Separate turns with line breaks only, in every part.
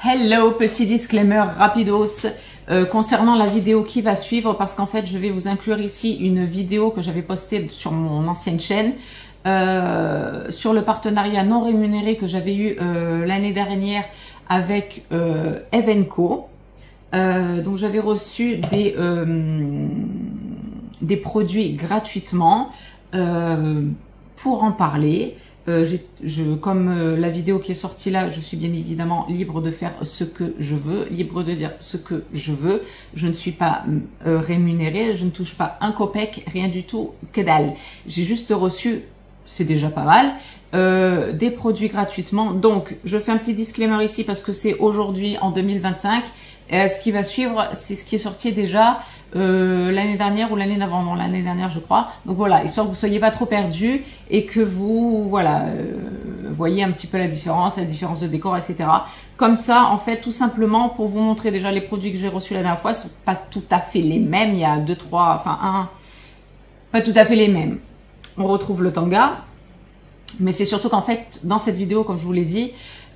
Hello, petit disclaimer rapidos concernant la vidéo qui va suivre, parce qu'en fait je vais vous inclure ici une vidéo que j'avais postée sur mon ancienne chaîne sur le partenariat non rémunéré que j'avais eu l'année dernière avec Evenco. Donc j'avais reçu des produits gratuitement pour en parler. Comme la vidéo qui est sortie là, je suis bien évidemment libre de faire ce que je veux, libre de dire ce que je veux. Je ne suis pas rémunérée, je ne touche pas un copec, rien du tout, que dalle. J'ai juste reçu, c'est déjà pas mal, des produits gratuitement. Donc, je fais un petit disclaimer ici parce que c'est aujourd'hui en 2025. Ce qui va suivre, c'est ce qui est sorti déjà l'année dernière ou l'année d'avant, non, l'année dernière je crois. Donc voilà, histoire que vous soyez pas trop perdus et que vous voyez un petit peu la différence de décor, etc. Comme ça, en fait, tout simplement pour vous montrer déjà les produits que j'ai reçus la dernière fois, sont pas tout à fait les mêmes. Il y a pas tout à fait les mêmes. On retrouve le tanga, mais c'est surtout qu'en fait, dans cette vidéo, comme je vous l'ai dit,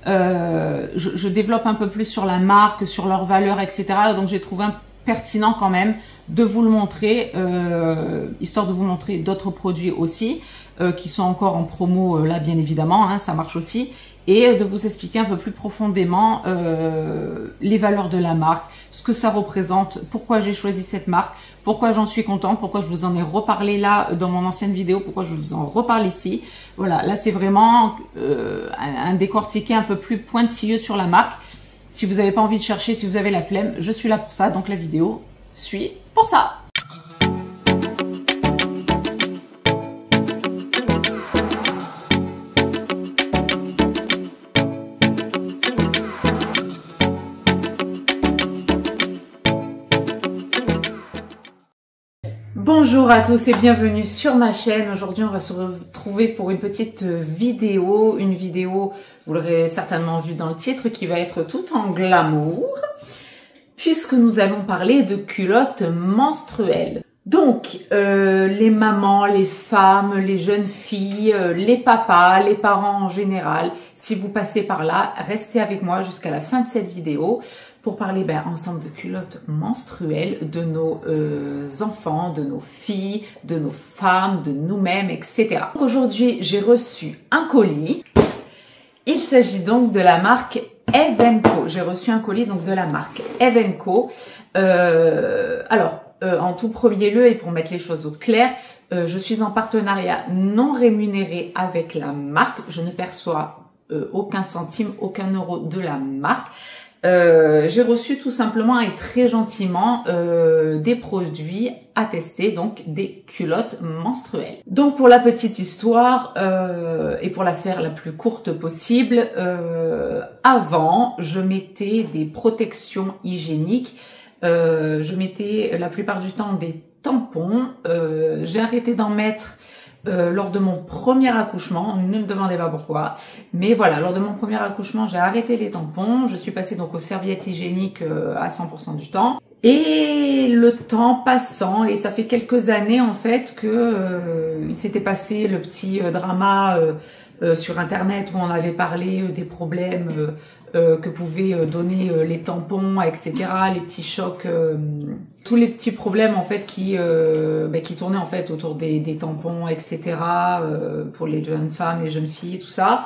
je développe un peu plus sur la marque, sur leurs valeurs, etc. Donc j'ai trouvé pertinent quand même de vous le montrer, histoire de vous montrer d'autres produits aussi, qui sont encore en promo là bien évidemment, hein, ça marche aussi, et de vous expliquer un peu plus profondément les valeurs de la marque, ce que ça représente, pourquoi j'ai choisi cette marque, pourquoi j'en suis contente, pourquoi je vous en ai reparlé là dans mon ancienne vidéo, pourquoi je vous en reparle ici. Voilà, là c'est vraiment un décortiqué un peu plus pointilleux sur la marque. Si vous n'avez pas envie de chercher, si vous avez la flemme, je suis là pour ça, donc la vidéo suit pour ça. Bonjour à tous et bienvenue sur ma chaîne. Aujourd'hui, on va se retrouver pour une petite vidéo. Une vidéo, vous l'aurez certainement vu dans le titre, qui va être tout en glamour, puisque nous allons parler de culottes menstruelles. Donc, les mamans, les femmes, les jeunes filles, les papas, les parents en général, si vous passez par là, restez avec moi jusqu'à la fin de cette vidéo pour parler ensemble de culottes menstruelles, de nos enfants, de nos filles, de nos femmes, de nous-mêmes, etc. Aujourd'hui, j'ai reçu un colis. Il s'agit donc de la marque Evenco. J'ai reçu un colis donc de la marque Evenco. En tout premier lieu, et pour mettre les choses au clair, je suis en partenariat non rémunéré avec la marque. Je ne perçois aucun centime, aucun euro de la marque. J'ai reçu tout simplement et très gentiment des produits à tester, donc des culottes menstruelles. Donc pour la petite histoire et pour la faire la plus courte possible, avant je mettais des protections hygiéniques, je mettais la plupart du temps des tampons, j'ai arrêté d'en mettre lors de mon premier accouchement, ne me demandez pas pourquoi, mais voilà, lors de mon premier accouchement, j'ai arrêté les tampons, je suis passée donc aux serviettes hygiéniques à 100% du temps, et le temps passant, et ça fait quelques années en fait que il s'était passé le petit drama sur internet où on avait parlé des problèmes que pouvaient donner les tampons, etc., les petits chocs, tous les petits problèmes en fait qui tournaient en fait autour des tampons, etc., pour les jeunes femmes, les jeunes filles, tout ça.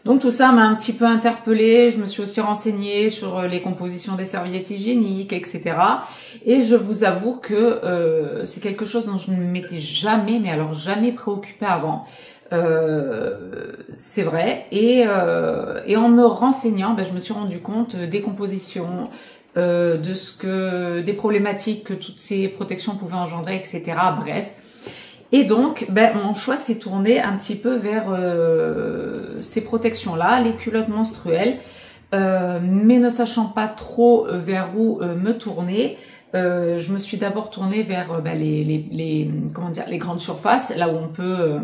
Donc tout ça m'a un petit peu interpellée, je me suis aussi renseignée sur les compositions des serviettes hygiéniques, etc. Et je vous avoue que c'est quelque chose dont je ne m'étais jamais, mais alors jamais préoccupée avant. C'est vrai, et en me renseignant, je me suis rendu compte des compositions, des problématiques que toutes ces protections pouvaient engendrer, etc. Bref. Et donc, mon choix s'est tourné un petit peu vers ces protections-là, les culottes menstruelles, mais ne sachant pas trop vers où me tourner, je me suis d'abord tournée vers les grandes surfaces, là où on peut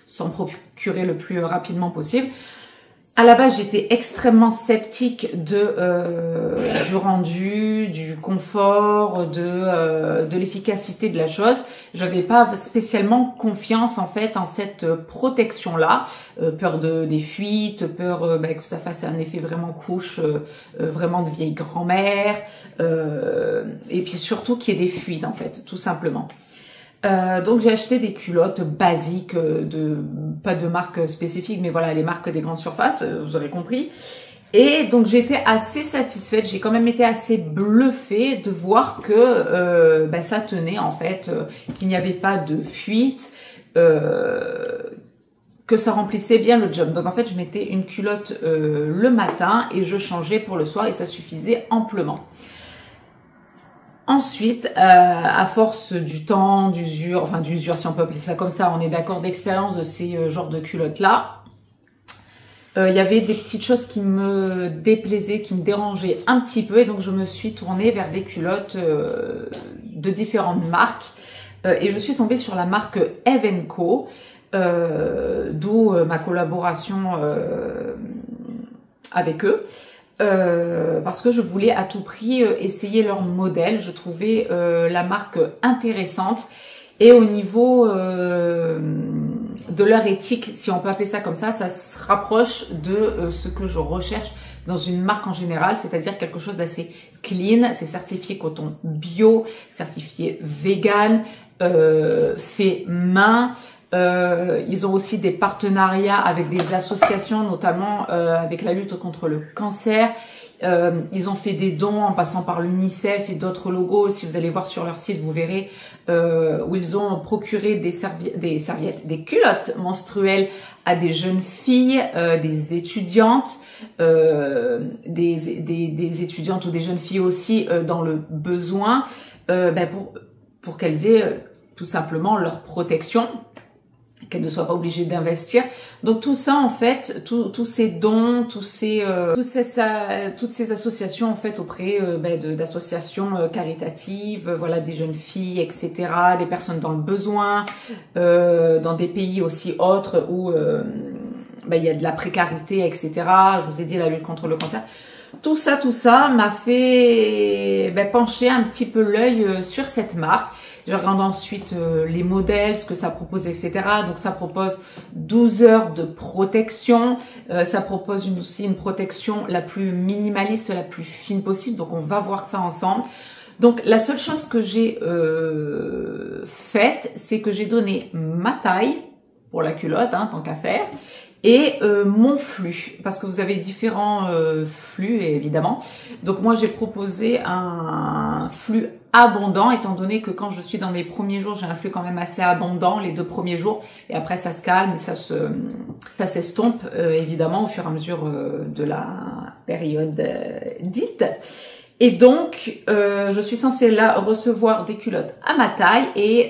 s'en procurer le plus rapidement possible. À la base, j'étais extrêmement sceptique du rendu, du confort, de l'efficacité de la chose. J'avais pas spécialement confiance en fait en cette protection-là. Peur des fuites, peur que ça fasse un effet vraiment couche, vraiment de vieille grand-mère. Et puis surtout qu'il y ait des fuites en fait, tout simplement. Donc j'ai acheté des culottes basiques, pas de marque spécifique, mais voilà, les marques des grandes surfaces, vous aurez compris. Et donc j'ai été assez satisfaite, j'ai quand même été assez bluffée de voir que ça tenait en fait, qu'il n'y avait pas de fuite, que ça remplissait bien le job. Donc en fait je mettais une culotte le matin et je changeais pour le soir et ça suffisait amplement. Ensuite, à force du temps, d'usure si on peut appeler ça comme ça, on est d'accord, d'expérience de ces genres de culottes-là, il y avait des petites choses qui me déplaisaient, qui me dérangeaient un petit peu, et donc je me suis tournée vers des culottes de différentes marques, et je suis tombée sur la marque Eve & Co, d'où ma collaboration avec eux. Parce que je voulais à tout prix essayer leur modèle. Je trouvais la marque intéressante et au niveau de leur éthique, si on peut appeler ça comme ça se rapproche de ce que je recherche dans une marque en général, c'est-à-dire quelque chose d'assez clean. C'est certifié coton bio, certifié vegan, fait main. Ils ont aussi des partenariats avec des associations, notamment avec la lutte contre le cancer. Ils ont fait des dons en passant par l'UNICEF et d'autres logos. Si vous allez voir sur leur site, vous verrez où ils ont procuré des culottes menstruelles à des jeunes filles, des étudiantes, des étudiantes ou des jeunes filles aussi dans le besoin, pour qu'elles aient tout simplement leur protection, qu'elles ne soient pas obligées d'investir. Donc tout ça en fait, tous ces dons, toutes ces associations en fait auprès d'associations caritatives, voilà, des jeunes filles, etc., des personnes dans le besoin, dans des pays aussi autres où il y a de la précarité, etc. Je vous ai dit la lutte contre le cancer. Tout ça m'a fait pencher un petit peu l'œil sur cette marque. Je regarde ensuite les modèles, ce que ça propose, etc. Donc ça propose 12 heures de protection. Ça propose aussi une protection la plus minimaliste, la plus fine possible. Donc on va voir ça ensemble. Donc la seule chose que j'ai faite, c'est que j'ai donné ma taille pour la culotte, tant qu'à faire, et mon flux, parce que vous avez différents flux évidemment. Donc moi j'ai proposé un flux abondant, étant donné que quand je suis dans mes premiers jours, j'ai un flux quand même assez abondant les 2 premiers jours, et après ça se calme et ça s'estompe évidemment au fur et à mesure de la période dite. Et donc, je suis censée là recevoir des culottes à ma taille et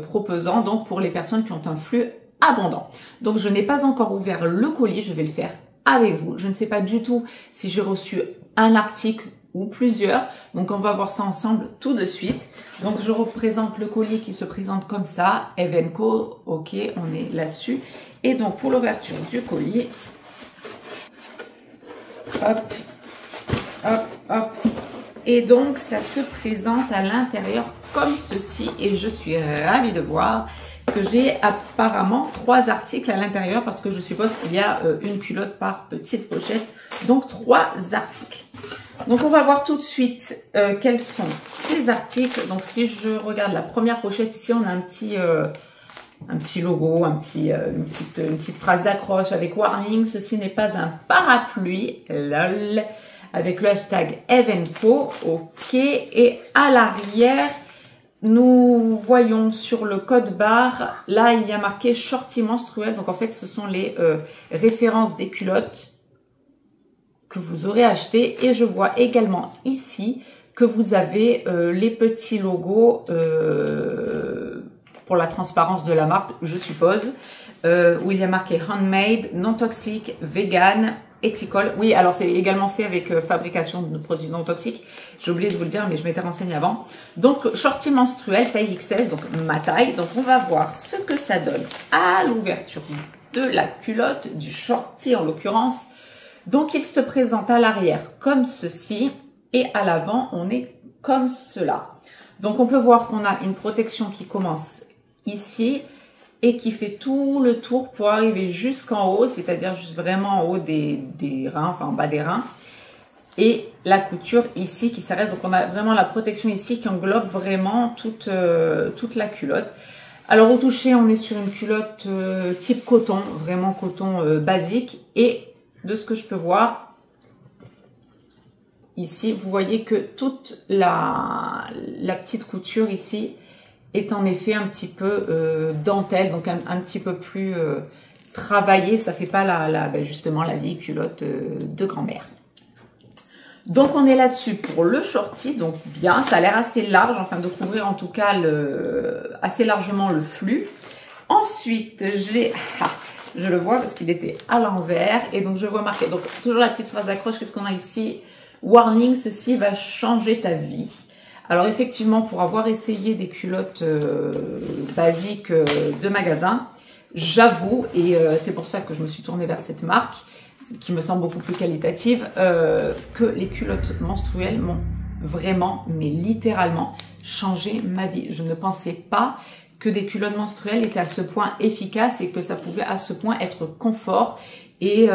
proposant donc pour les personnes qui ont un flux abondant. Donc, je n'ai pas encore ouvert le colis, je vais le faire avec vous. Je ne sais pas du tout si j'ai reçu un article ou plusieurs. Donc, on va voir ça ensemble tout de suite. Donc, je représente le colis qui se présente comme ça. Eve & Co, ok, on est là-dessus. Et donc, pour l'ouverture du colis, hop, hop, hop. Et donc, ça se présente à l'intérieur comme ceci. Et je suis ravie de voir que j'ai apparemment 3 articles à l'intérieur parce que je suppose qu'il y a une culotte par petite pochette. Donc, 3 articles. Donc, on va voir tout de suite quels sont ces articles. Donc, si je regarde la première pochette, ici, on a un petit logo, une petite phrase d'accroche avec warning. Ceci n'est pas un parapluie. Lol. Avec le hashtag Eve & Co, ok, et à l'arrière, nous voyons sur le code barre, là il y a marqué shorty menstruel, donc en fait ce sont les références des culottes que vous aurez achetées, et je vois également ici que vous avez les petits logos pour la transparence de la marque, je suppose, où il y a marqué handmade, non toxique, vegan, ethical. Oui, alors c'est également fait avec fabrication de produits non toxiques. J'ai oublié de vous le dire, mais je m'étais renseignée avant. Donc, shorty menstruel, taille XS, donc ma taille. Donc, on va voir ce que ça donne à l'ouverture de la culotte, du shorty en l'occurrence. Donc, il se présente à l'arrière comme ceci et à l'avant, on est comme cela. Donc, on peut voir qu'on a une protection qui commence ici et qui fait tout le tour pour arriver jusqu'en haut, c'est-à-dire juste vraiment en haut des reins, enfin en bas des reins. Et la couture ici qui s'arrête. Donc, on a vraiment la protection ici qui englobe vraiment toute la culotte. Alors, au toucher, on est sur une culotte type coton, vraiment coton basique. Et de ce que je peux voir, ici, vous voyez que toute la petite couture ici est en effet un petit peu dentelle, donc un petit peu plus travaillée. Ça fait pas justement la vieille culotte de grand-mère. Donc, on est là-dessus pour le shorty. Donc, bien, ça a l'air assez large, enfin de couvrir en tout cas assez largement le flux. Ensuite, je le vois parce qu'il était à l'envers. Et donc, je vois marqué, donc toujours la petite phrase d'accroche. Qu'est-ce qu'on a ici? Warning, ceci va changer ta vie. Alors, effectivement, pour avoir essayé des culottes basiques de magasin, j'avoue, et c'est pour ça que je me suis tournée vers cette marque, qui me semble beaucoup plus qualitative, que les culottes menstruelles m'ont vraiment, mais littéralement, changé ma vie. Je ne pensais pas que des culottes menstruelles étaient à ce point efficaces et que ça pouvait à ce point être confort et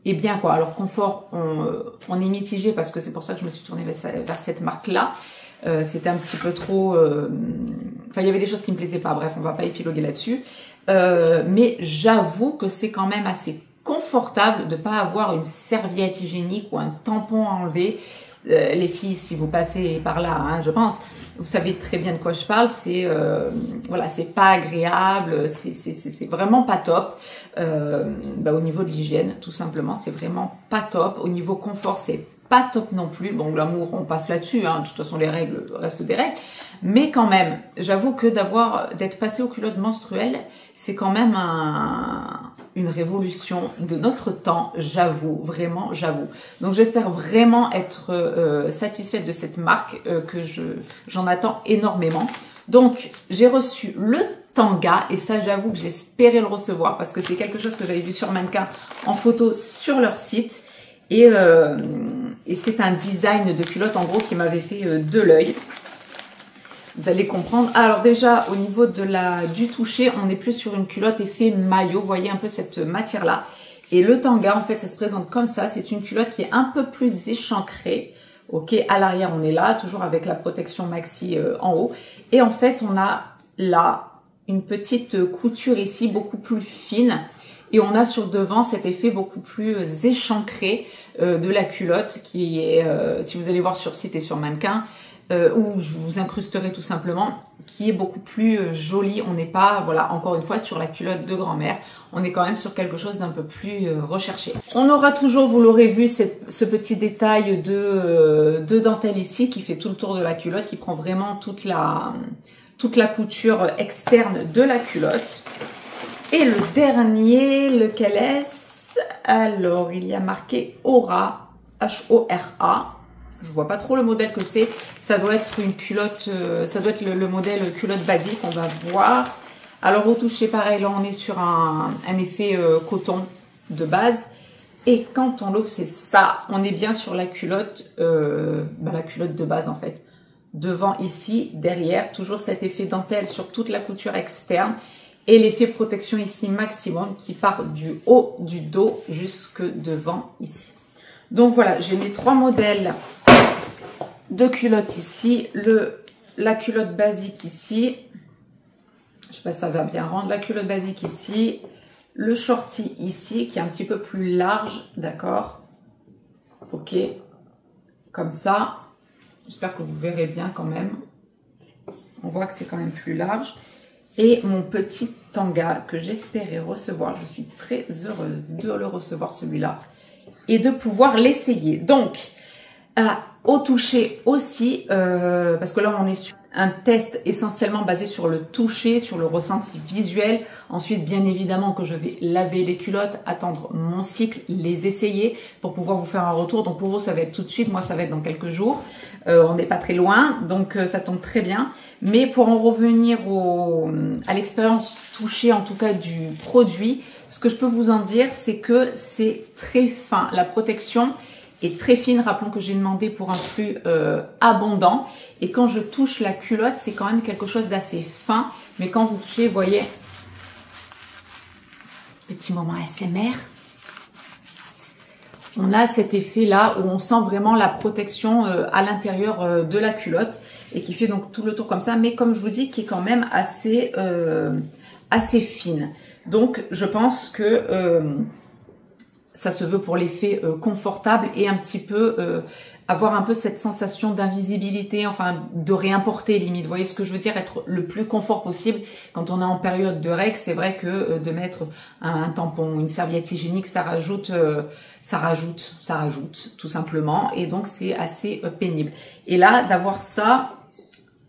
bien quoi. Alors confort, on est mitigé parce que c'est pour ça que je me suis tournée vers cette marque-là. C'était un petit peu trop... Enfin, il y avait des choses qui me plaisaient pas. Bref, on va pas épiloguer là-dessus. Mais j'avoue que c'est quand même assez confortable de pas avoir une serviette hygiénique ou un tampon à enlever. Les filles, si vous passez par là, hein, je pense, vous savez très bien de quoi je parle. C'est voilà, c'est pas agréable, c'est vraiment pas top. Au niveau de l'hygiène, tout simplement, c'est vraiment pas top. Au niveau confort, c'est pas top non plus. Bon, l'amour, on passe là-dessus. Hein. De toute façon, les règles restent des règles. Mais quand même, j'avoue que d'être passé aux culottes menstruelles, c'est quand même une révolution de notre temps. J'avoue, vraiment, j'avoue. Donc, j'espère vraiment être satisfaite de cette marque que j'en attends énormément. Donc, j'ai reçu le tanga et ça, j'avoue que j'espérais le recevoir parce que c'est quelque chose que j'avais vu sur Mannequin en photo sur leur site. Et c'est un design de culotte en gros qui m'avait fait de l'œil. Vous allez comprendre. Alors déjà au niveau du toucher, on est plus sur une culotte effet maillot. Vous voyez un peu cette matière là. Et le tanga en fait ça se présente comme ça. C'est une culotte qui est un peu plus échancrée. Ok, à l'arrière on est là, toujours avec la protection maxi en haut. Et en fait on a là une petite couture ici beaucoup plus fine. Et on a sur devant cet effet beaucoup plus échancré de la culotte qui est, si vous allez voir sur site et sur Mannequin, où je vous incrusterai tout simplement, qui est beaucoup plus joli. On n'est pas, voilà, encore une fois, sur la culotte de grand-mère. On est quand même sur quelque chose d'un peu plus recherché. On aura toujours, vous l'aurez vu, ce petit détail de dentelle ici qui fait tout le tour de la culotte, qui prend vraiment toute la couture externe de la culotte. Et le dernier, lequel est-ce? Alors, il y a marqué Aura, H-O-R-A. Je vois pas trop le modèle que c'est. Ça doit être une culotte, ça doit être le modèle culotte basique, on va voir. Alors, au toucher, pareil, là, on est sur un effet coton de base. Et quand on l'ouvre, c'est ça. On est bien sur la culotte de base, en fait. Devant, ici, derrière, toujours cet effet dentelle sur toute la couture externe. Et l'effet protection ici maximum qui part du haut du dos jusque devant ici. Donc voilà, j'ai mes trois modèles de culottes ici. La culotte basique ici. Je sais pas si ça va bien rendre. La culotte basique ici. Le shorty ici qui est un petit peu plus large. D'accord. Ok. Comme ça. J'espère que vous verrez bien quand même. On voit que c'est quand même plus large. Et mon petit tanga que j'espérais recevoir. Je suis très heureuse de le recevoir celui-là. Et de pouvoir l'essayer. Donc, au toucher aussi, parce que là on est sur un test essentiellement basé sur le toucher, sur le ressenti visuel. Ensuite, bien évidemment que je vais laver les culottes, attendre mon cycle, les essayer pour pouvoir vous faire un retour. Donc pour vous, ça va être tout de suite. Moi, ça va être dans quelques jours. On n'est pas très loin, donc ça tombe très bien. Mais pour en revenir à l'expérience touchée, en tout cas du produit, Ce que je peux vous en dire, c'est que c'est très fin. La protection est très fine. Rappelons que j'ai demandé pour un flux abondant. Et quand je touche la culotte, c'est quand même quelque chose d'assez fin. Mais quand vous touchez, vous voyez, petit moment ASMR. On a cet effet là où on sent vraiment la protection à l'intérieur de la culotte et qui fait donc tout le tour comme ça, mais comme je vous dis, qui est quand même assez fine. Donc je pense que ça se veut pour l'effet confortable et un petit peu avoir un peu cette sensation d'invisibilité, enfin de réimporter limite. Vous voyez ce que je veux dire, être le plus confort possible quand on est en période de règles. C'est vrai que de mettre un tampon, une serviette hygiénique, ça rajoute tout simplement, et donc c'est assez pénible. Et là, d'avoir ça,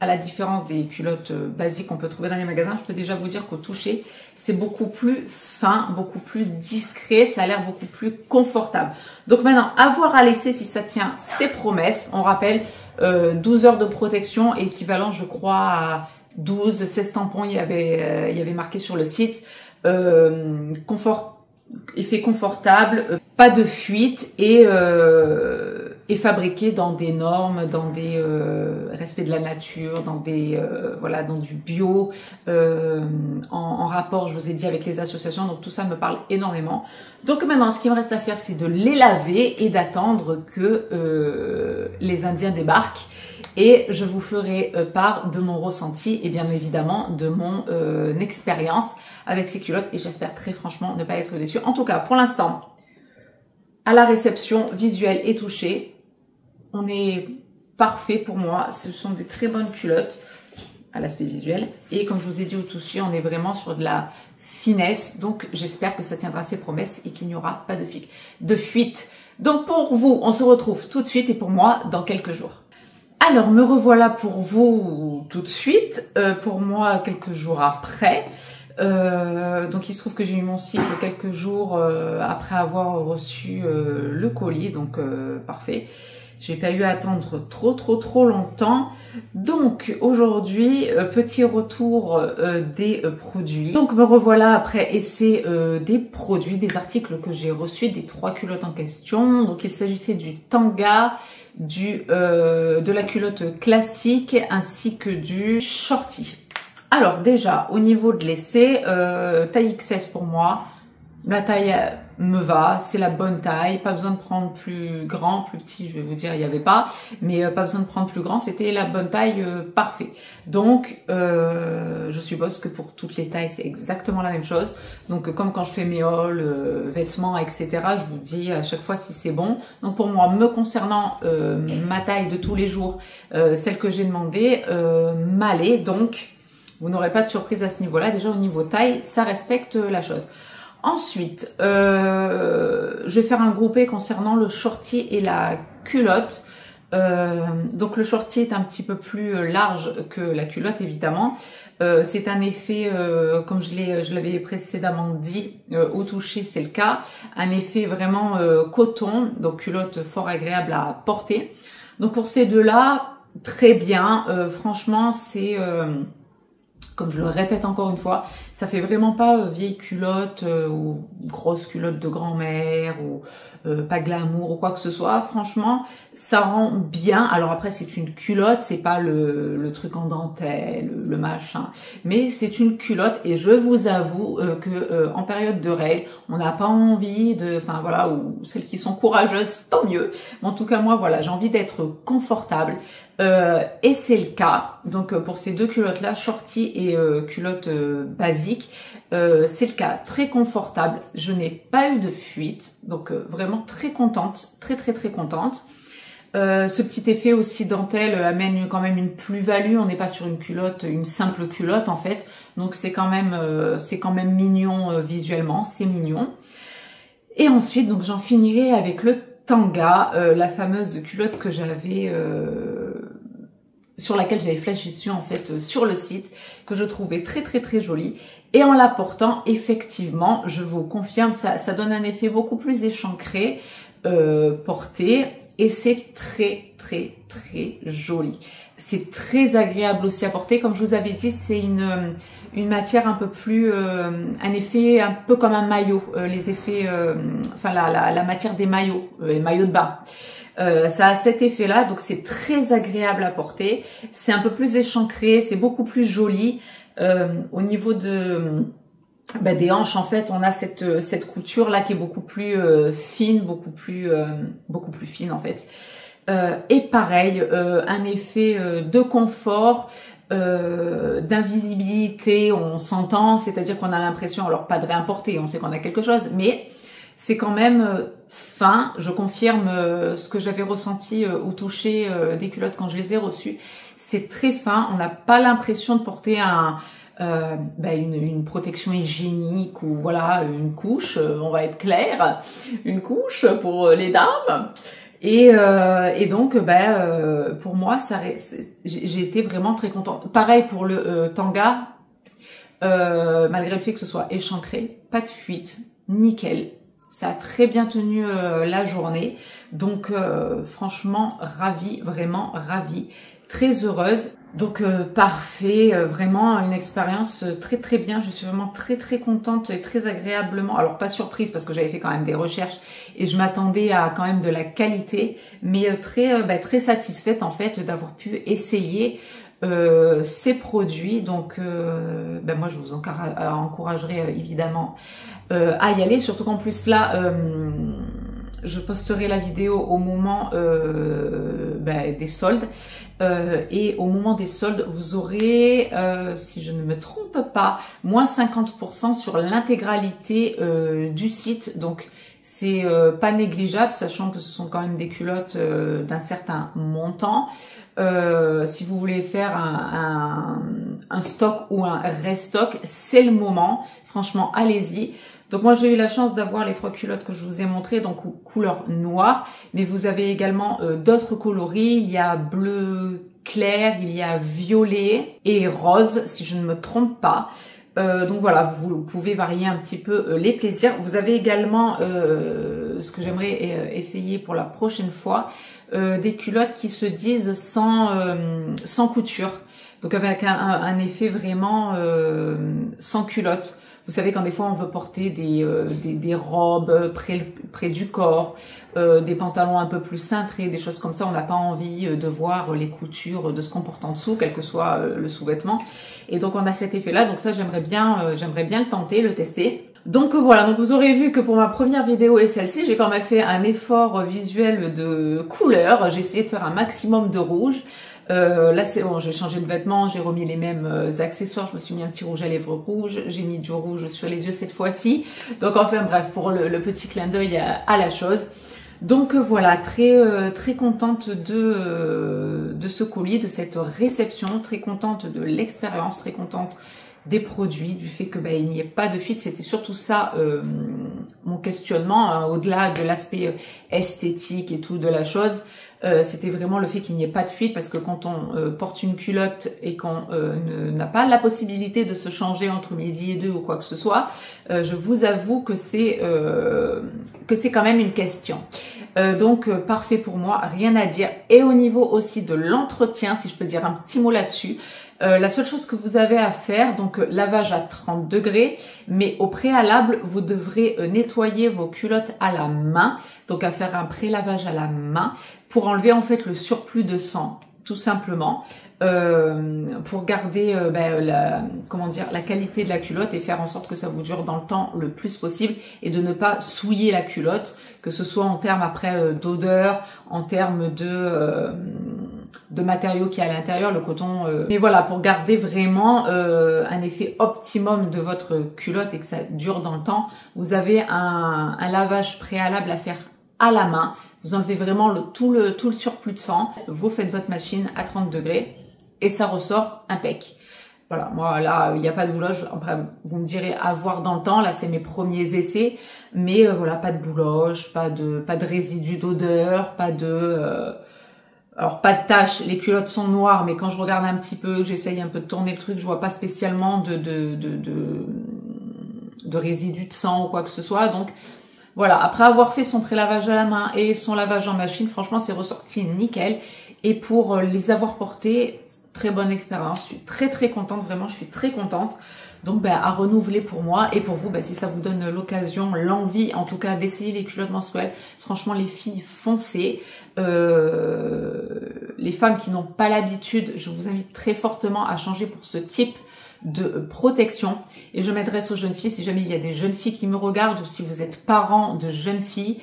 à la différence des culottes basiques qu'on peut trouver dans les magasins, je peux déjà vous dire qu'au toucher, c'est beaucoup plus fin, beaucoup plus discret, ça a l'air beaucoup plus confortable. Donc maintenant, avoir à laisser si ça tient ses promesses. On rappelle 12 heures de protection, équivalent je crois à 12-16 tampons, il y avait marqué sur le site. Effet confortable, pas de fuite et fabriqué dans des normes, dans des respects de la nature, dans des voilà, dans du bio, en rapport, je vous ai dit, avec les associations. Donc tout ça me parle énormément. Donc maintenant, ce qui me reste à faire, c'est de les laver et d'attendre que les Indiens débarquent. Et je vous ferai part de mon ressenti et bien évidemment de mon expérience avec ces culottes. Et j'espère très franchement ne pas être déçue. En tout cas, pour l'instant, à la réception visuelle et touchée, on est parfait pour moi. Ce sont des très bonnes culottes à l'aspect visuel. Et comme je vous ai dit au toucher, on est vraiment sur de la finesse. Donc j'espère que ça tiendra ses promesses et qu'il n'y aura pas de fuite. Donc pour vous, on se retrouve tout de suite et pour moi dans quelques jours. Alors, me revoilà pour vous tout de suite, pour moi quelques jours après. Donc, il se trouve que j'ai eu mon cycle quelques jours après avoir reçu le colis, donc parfait. J'ai pas eu à attendre trop longtemps. Donc, aujourd'hui, petit retour des produits. Donc, me revoilà après essai des produits, des articles que j'ai reçus, des 3 culottes en question. Donc, il s'agissait du tanga, de la culotte classique ainsi que du shorty. Alors déjà au niveau de l'essai, taille XS pour moi, la taille me va, c'est la bonne taille, pas besoin de prendre plus grand, plus petit je vais vous dire il n'y avait pas, mais pas besoin de prendre plus grand, c'était la bonne taille parfait. Donc je suppose que pour toutes les tailles c'est exactement la même chose. Donc comme quand je fais mes hauls, vêtements etc, je vous dis à chaque fois si c'est bon. Donc pour moi, me concernant, ma taille de tous les jours, celle que j'ai demandé, m'allait, donc vous n'aurez pas de surprise à ce niveau-là. Déjà au niveau taille, ça respecte la chose. Ensuite, je vais faire un groupé concernant le shorty et la culotte. Donc le shorty est un petit peu plus large que la culotte évidemment. C'est un effet, comme je l'avais précédemment dit, au toucher c'est le cas, un effet vraiment coton, donc culotte fort agréable à porter. Donc pour ces deux-là, très bien. Franchement, c'est... comme je le répète encore une fois, ça fait vraiment pas vieille culotte ou grosse culotte de grand-mère ou pas glamour ou quoi que ce soit. Franchement, ça rend bien. Alors après, c'est une culotte, c'est pas le truc en dentelle, le machin. Mais c'est une culotte et je vous avoue que en période de règles, on n'a pas envie de... Enfin voilà, ou celles qui sont courageuses, tant mieux. Mais en tout cas, moi, voilà, j'ai envie d'être confortable. Et c'est le cas. Donc pour ces deux culottes là, shorty et culotte basique, c'est le cas, très confortable. Je n'ai pas eu de fuite, donc vraiment très contente, très contente. Ce petit effet aussi dentelle amène quand même une plus-value. On n'est pas sur une culotte, une simple culotte en fait. Donc c'est quand même mignon visuellement, c'est mignon. Et ensuite, donc j'en finirai avec le tanga, la fameuse culotte que j'avais sur laquelle j'avais flashé dessus en fait sur le site, que je trouvais très jolie. Et en la portant, effectivement, je vous confirme, ça donne un effet beaucoup plus échancré porté. et c'est très très très joli. C'est très agréable aussi à porter. Comme je vous avais dit, c'est une matière un peu plus, un effet un peu comme un maillot, les effets, enfin la matière des maillots, les maillots de bain. Ça a cet effet-là, donc c'est très agréable à porter. C'est un peu plus échancré, c'est beaucoup plus joli. Au niveau des hanches, en fait, on a cette couture là qui est beaucoup plus fine, beaucoup plus fine en fait. Et pareil, un effet de confort, d'invisibilité, on s'entend, c'est-à-dire qu'on a l'impression, alors pas de réimporter, on sait qu'on a quelque chose, mais c'est quand même fin. Je confirme ce que j'avais ressenti au toucher des culottes quand je les ai reçues. C'est très fin, on n'a pas l'impression de porter une protection hygiénique ou voilà une couche, on va être clair, une couche pour les dames. Et donc pour moi j'ai été vraiment très contente. Pareil pour le tanga, malgré le fait que ce soit échancré, pas de fuite, nickel. Ça a très bien tenu la journée. Donc franchement ravie, vraiment ravie, très heureuse. Donc parfait, vraiment une expérience très très bien. Je suis vraiment très très contente et très agréablement. Alors pas surprise parce que j'avais fait quand même des recherches et je m'attendais à quand même de la qualité, mais très satisfaite en fait d'avoir pu essayer ces produits. Donc moi je vous encouragerai évidemment à y aller, surtout qu'en plus là je posterai la vidéo au moment des soldes et au moment des soldes vous aurez, si je ne me trompe pas, moins 50% sur l'intégralité du site. Donc c'est pas négligeable, sachant que ce sont quand même des culottes d'un certain montant. Si vous voulez faire un stock ou un restock, c'est le moment. Franchement, allez-y. Donc moi j'ai eu la chance d'avoir les 3 culottes que je vous ai montrées, donc couleur noire, mais vous avez également d'autres coloris. Il y a bleu clair, il y a violet et rose si je ne me trompe pas. Donc voilà, vous pouvez varier un petit peu les plaisirs. Vous avez également ce que j'aimerais essayer pour la prochaine fois, des culottes qui se disent sans couture, donc avec un effet vraiment sans culotte. Vous savez quand des fois on veut porter des robes près du corps, des pantalons un peu plus cintrés, des choses comme ça, on n'a pas envie de voir les coutures de ce qu'on porte en dessous, quel que soit le sous-vêtement. Et donc on a cet effet-là, donc ça j'aimerais bien le tenter, le tester. Donc voilà, donc vous aurez vu que pour ma première vidéo et celle-ci, j'ai quand même fait un effort visuel de couleur. J'ai essayé de faire un maximum de rouge. Là c'est bon, j'ai changé de vêtements, j'ai remis les mêmes accessoires, je me suis mis un petit rouge à lèvres rouge, j'ai mis du rouge sur les yeux cette fois-ci. Donc enfin bref, pour le petit clin d'œil à la chose. Donc voilà, très contente de ce colis, de cette réception, très contente de l'expérience, très contente des produits, du fait que il n'y ait pas de fuite. C'était surtout ça mon questionnement, hein, au-delà de l'aspect esthétique et tout de la chose. C'était vraiment le fait qu'il n'y ait pas de fuite, parce que quand on porte une culotte et qu'on n'a pas la possibilité de se changer entre midi et 2 ou quoi que ce soit, je vous avoue que c'est quand même une question. Donc parfait pour moi, rien à dire. Et au niveau aussi de l'entretien, si je peux dire un petit mot là-dessus, la seule chose que vous avez à faire, donc lavage à 30 degrés, mais au préalable, vous devrez nettoyer vos culottes à la main, donc à faire un pré-lavage à la main pour enlever en fait le surplus de sang, tout simplement, pour garder la qualité de la culotte et faire en sorte que ça vous dure dans le temps le plus possible et de ne pas souiller la culotte, que ce soit en termes après d'odeur, en termes de matériaux qui est à l'intérieur, le coton, mais voilà, pour garder vraiment un effet optimum de votre culotte et que ça dure dans le temps, vous avez un lavage préalable à faire à la main. Vous enlevez vraiment tout le surplus de sang, vous faites votre machine à 30 degrés et ça ressort impec. Voilà, moi là, il n'y a pas de bouloche. Après, vous me direz à voir dans le temps. Là, c'est mes premiers essais, mais voilà, pas de bouloche, pas de résidus d'odeur, pas de taches. Les culottes sont noires, mais quand je regarde un petit peu, j'essaye un peu de tourner le truc, je vois pas spécialement de résidus de sang ou quoi que ce soit. Donc Voilà, après avoir fait son pré-lavage à la main et son lavage en machine, franchement, c'est ressorti nickel. Et pour les avoir portés, très bonne expérience. Je suis très contente, vraiment, je suis très contente. Donc, ben, à renouveler pour moi et pour vous, ben, si ça vous donne l'occasion, l'envie, en tout cas, d'essayer les culottes menstruelles. Franchement, les filles, foncez. Les femmes qui n'ont pas l'habitude, je vous invite très fortement à changer pour ce type de protection. Et je m'adresse aux jeunes filles, si jamais il y a des jeunes filles qui me regardent ou si vous êtes parents de jeunes filles,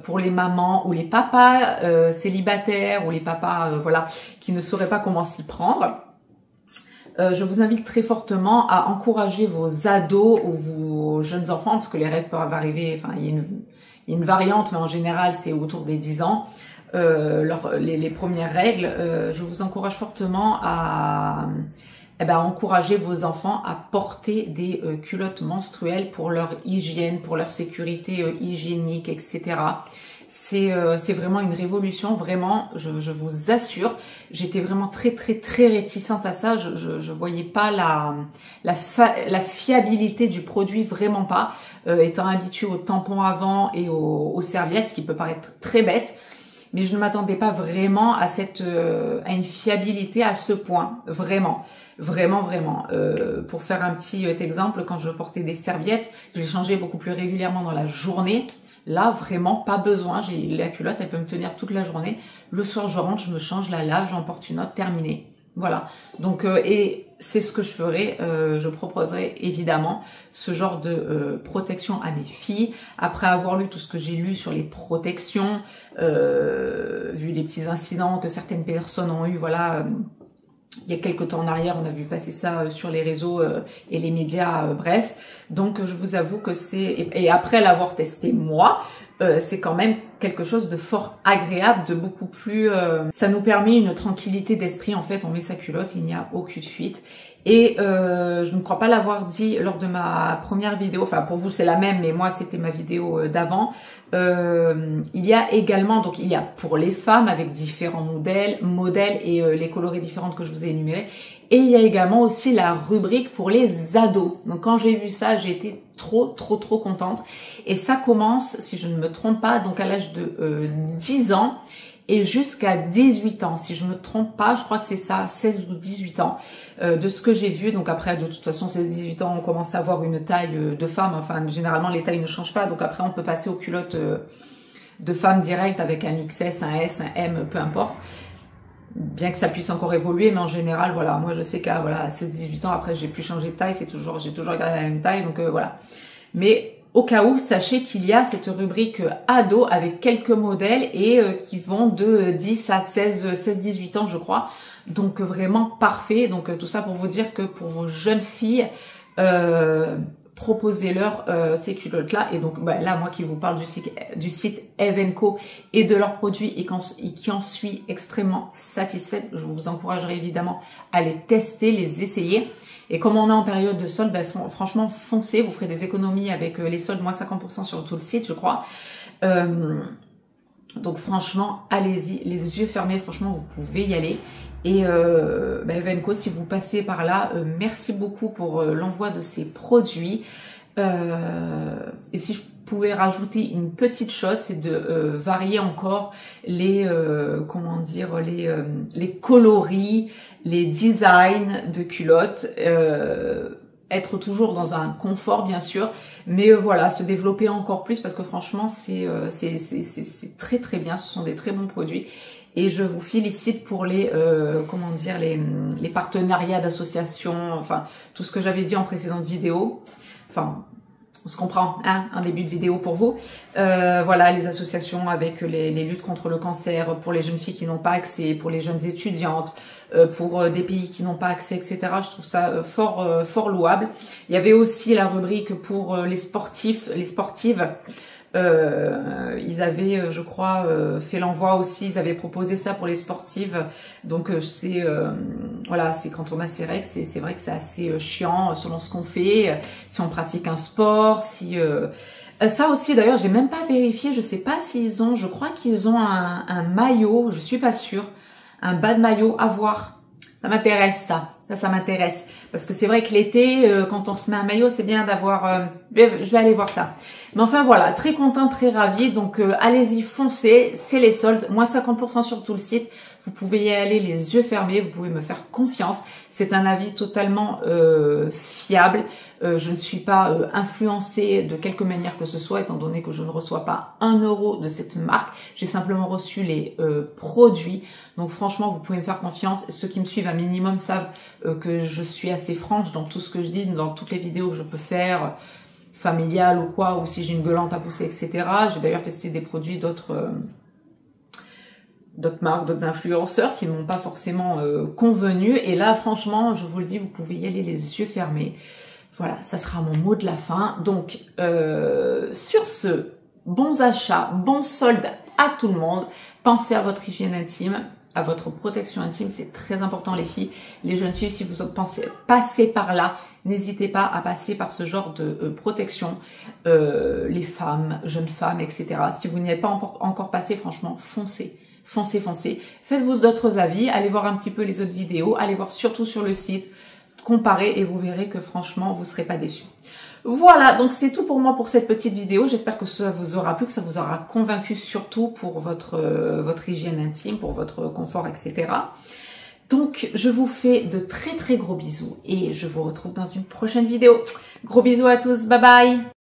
pour les mamans ou les papas célibataires ou les papas voilà, qui ne sauraient pas comment s'y prendre. Je vous invite très fortement à encourager vos ados ou vos jeunes enfants, parce que les règles peuvent arriver, enfin il y a une variante, mais en général c'est autour des 10 ans, les premières règles. Je vous encourage fortement à encourager vos enfants à porter des culottes menstruelles pour leur hygiène, pour leur sécurité hygiénique, etc. C'est vraiment une révolution, vraiment, je vous assure. J'étais vraiment très réticente à ça. Je voyais pas la fiabilité du produit, vraiment pas. Étant habituée aux tampons avant et aux serviettes, ce qui peut paraître très bête. Mais je ne m'attendais pas vraiment à une fiabilité à ce point, vraiment. Pour faire un petit exemple, quand je portais des serviettes, je les changeais beaucoup plus régulièrement dans la journée. Là, vraiment, pas besoin. La culotte, elle peut me tenir toute la journée. Le soir, je rentre, je me change, la lave, j'en porte une autre, terminé. Voilà. Donc, et c'est ce que je ferai. Je proposerai évidemment ce genre de protection à mes filles. Après avoir lu tout ce que j'ai lu sur les protections, vu les petits incidents que certaines personnes ont eu, voilà. Il y a quelques temps en arrière, on a vu passer ça sur les réseaux et les médias, bref. Donc, je vous avoue que et après l'avoir testé moi, c'est quand même quelque chose de fort agréable, de beaucoup plus... ça nous permet une tranquillité d'esprit, en fait. On met sa culotte, il n'y a aucune fuite. Et je ne crois pas l'avoir dit lors de ma première vidéo, enfin pour vous c'est la même, mais moi c'était ma vidéo d'avant. Il y a également, donc il y a pour les femmes avec différents modèles et les coloris différentes que je vous ai énumérés. Et il y a également aussi la rubrique pour les ados. Donc quand j'ai vu ça, j'ai été trop contente. Et ça commence, si je ne me trompe pas, donc à l'âge de 10 ans. Et jusqu'à 18 ans, si je me trompe pas, je crois que c'est ça, 16 ou 18 ans, de ce que j'ai vu. Donc après, de toute façon, 16-18 ans, on commence à avoir une taille de femme. Enfin, généralement, les tailles ne changent pas. Donc après, on peut passer aux culottes de femme direct avec un XS, un S, un M, peu importe. Bien que ça puisse encore évoluer, mais en général, voilà, moi je sais qu'à voilà, 16-18 ans, après, j'ai pu changer de taille. J'ai toujours gardé la même taille, donc voilà. Mais au cas où, sachez qu'il y a cette rubrique ado avec quelques modèles et qui vont de 10 à 16-18 ans, je crois. Donc vraiment parfait. Donc tout ça pour vous dire que pour vos jeunes filles, proposez-leur ces culottes-là. Et donc là, moi qui vous parle du site Evenko et de leurs produits et qui en suis extrêmement satisfaite, je vous encouragerai évidemment à les tester, les essayer. Et comme on est en période de solde, ben, franchement, foncez, vous ferez des économies avec les soldes, moins 50% sur tout le site, je crois. Donc franchement, allez-y, les yeux fermés, franchement, vous pouvez y aller. Et ben, Evenko, si vous passez par là, merci beaucoup pour l'envoi de ces produits. Et si je pouvais rajouter une petite chose, c'est de varier encore les les coloris, les designs de culottes, être toujours dans un confort bien sûr, mais voilà, se développer encore plus parce que franchement c'est très bien, ce sont des très bons produits. Et je vous félicite pour les partenariats d'associations, enfin tout ce que j'avais dit en précédente vidéo. Enfin, on se comprend, hein, un début de vidéo pour vous. Voilà, les associations avec les luttes contre le cancer, pour les jeunes filles qui n'ont pas accès, pour les jeunes étudiantes, pour des pays qui n'ont pas accès, etc. Je trouve ça fort louable. Il y avait aussi la rubrique pour les sportifs, les sportives. Ils avaient, je crois, fait l'envoi aussi. Ils avaient proposé ça pour les sportives. Donc c'est voilà, c'est quand on a ses règles, c'est vrai que c'est assez chiant selon ce qu'on fait, si on pratique un sport, si ça aussi d'ailleurs, j'ai même pas vérifié. Je sais pas s'ils ont. Je crois qu'ils ont un maillot. Je suis pas sûre. Un bas de maillot à voir. Ça m'intéresse ça. Ça m'intéresse. Parce que c'est vrai que l'été, quand on se met un maillot, c'est bien d'avoir... je vais aller voir ça. Mais enfin voilà, très contente, très ravie. Donc allez-y, foncez. C'est les soldes. Moins 50% sur tout le site. Vous pouvez y aller les yeux fermés. Vous pouvez me faire confiance. C'est un avis totalement fiable. Je ne suis pas influencée de quelque manière que ce soit, étant donné que je ne reçois pas 1 euro de cette marque. J'ai simplement reçu les produits. Donc franchement, vous pouvez me faire confiance. Ceux qui me suivent un minimum savent que je suis assez franche dans tout ce que je dis, dans toutes les vidéos que je peux faire, familiales ou quoi, ou si j'ai une gueulante à pousser, etc. J'ai d'ailleurs testé des produits d'autres marques, d'autres influenceurs qui ne m'ont pas forcément convenu. Et là, franchement, je vous le dis, vous pouvez y aller les yeux fermés. Voilà, ça sera mon mot de la fin. Donc, sur ce, bons achats, bons soldes à tout le monde. Pensez à votre hygiène intime, à votre protection intime. C'est très important, les filles. Les jeunes filles, si vous pensez passer par là, n'hésitez pas à passer par ce genre de protection. Les femmes, jeunes femmes, etc. Si vous n'y êtes pas encore passé, franchement, foncez. Foncez, foncez. Faites-vous d'autres avis. Allez voir un petit peu les autres vidéos. Allez voir surtout sur le site. Comparez et vous verrez que franchement, vous ne serez pas déçus. Voilà, donc c'est tout pour moi pour cette petite vidéo. J'espère que ça vous aura plu, que ça vous aura convaincu surtout pour votre hygiène intime, pour votre confort, etc. Donc, je vous fais de très très gros bisous et je vous retrouve dans une prochaine vidéo. Gros bisous à tous, bye bye!